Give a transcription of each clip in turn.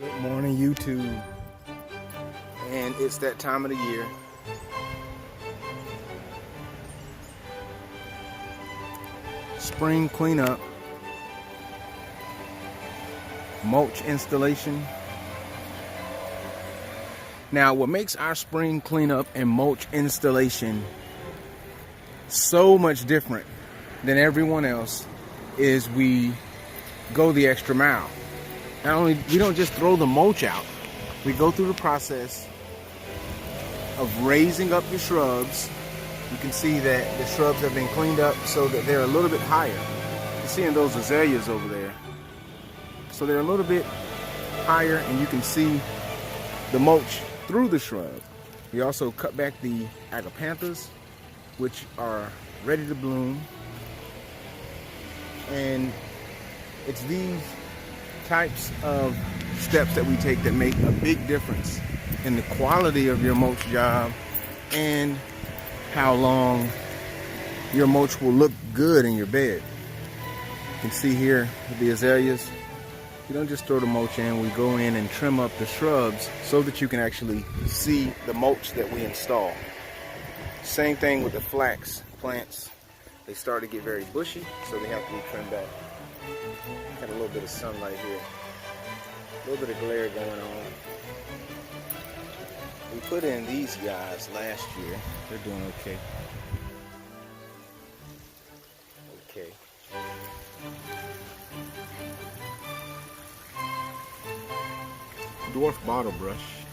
Good morning, YouTube. And it's that time of the year. Spring cleanup, mulch installation. Now, what makes our spring cleanup and mulch installation so much different than everyone else is we go the extra mile. Not only, we don't just throw the mulch out, we go through the process of raising up your shrubs. You can see that the shrubs have been cleaned up so that they're a little bit higher. You're seeing those azaleas over there. So they're a little bit higher and you can see the mulch through the shrub. We also cut back the agapanthus, which are ready to bloom. And it's these types of steps that we take that make a big difference in the quality of your mulch job and how long your mulch will look good in your bed. You can see here with the azaleas, you don't just throw the mulch in, we go in and trim up the shrubs so that you can actually see the mulch that we install. Same thing with the flax plants. They start to get very bushy, so they have to be trimmed back. Got a little bit of sunlight here, a little bit of glare going on. We put in these guys last year. They're doing okay. Dwarf bottle brush.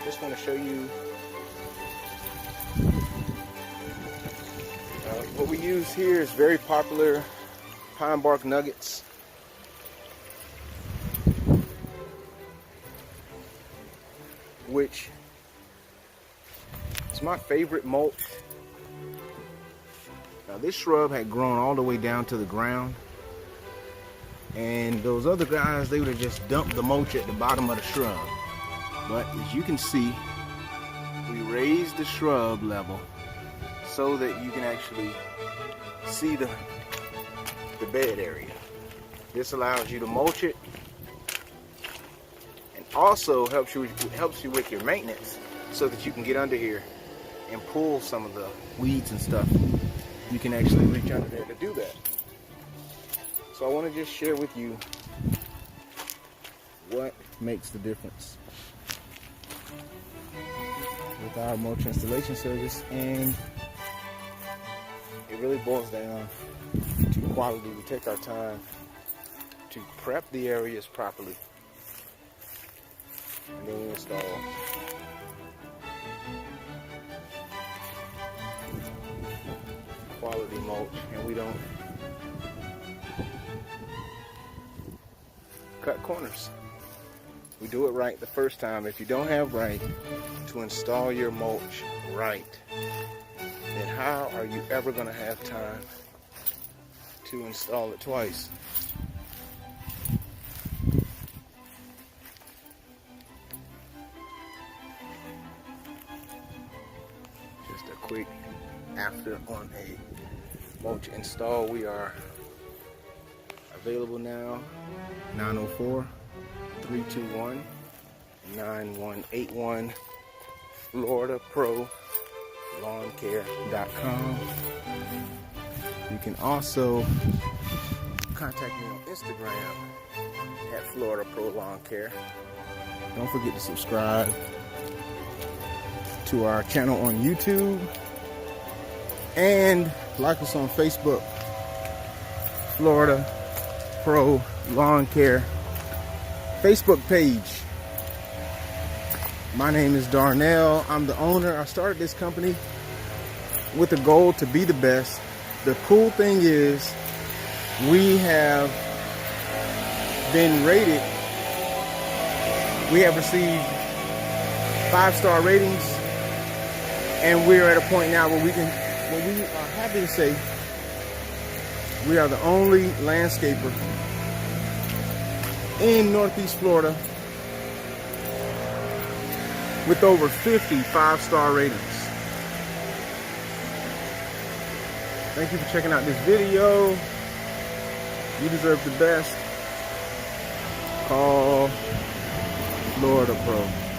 Just want to show you what we use here is very popular pine bark nuggets. Which is my favorite mulch. Now this shrub had grown all the way down to the ground, and those other guys, they would have just dumped the mulch at the bottom of the shrub. But as you can see, we raised the shrub level so that you can actually see the bed area. This allows you to mulch it, and also helps you with your maintenance, so that you can get under here and pull some of the weeds and stuff. You can actually reach under there to do that. So I want to just share with you what makes the difference with our mulch installation service, and it really boils down to quality. We take our time to prep the areas properly, and then we install quality mulch, and we don't cut corners. We do it right the first time. If you don't have right to install your mulch right, then how are you ever going to have time to install it twice? Just a quick after on a mulch install. We are available now, 904-321-9181, FloridaProLawnCare.com. You can also contact me on Instagram at Florida Pro Lawn Care. Don't forget to subscribe to our channel on YouTube and like us on Facebook, Florida Pro Lawn Care Facebook page. My name is Darnell. I'm the owner. I started this company with a goal to be the best. The cool thing is we have been rated. We have received 5-star ratings, and we're at a point now where we are happy to say we are the only landscaper in Northeast Florida with over 50 5-star ratings. Thank you for checking out this video. You deserve the best. Call Florida Pro.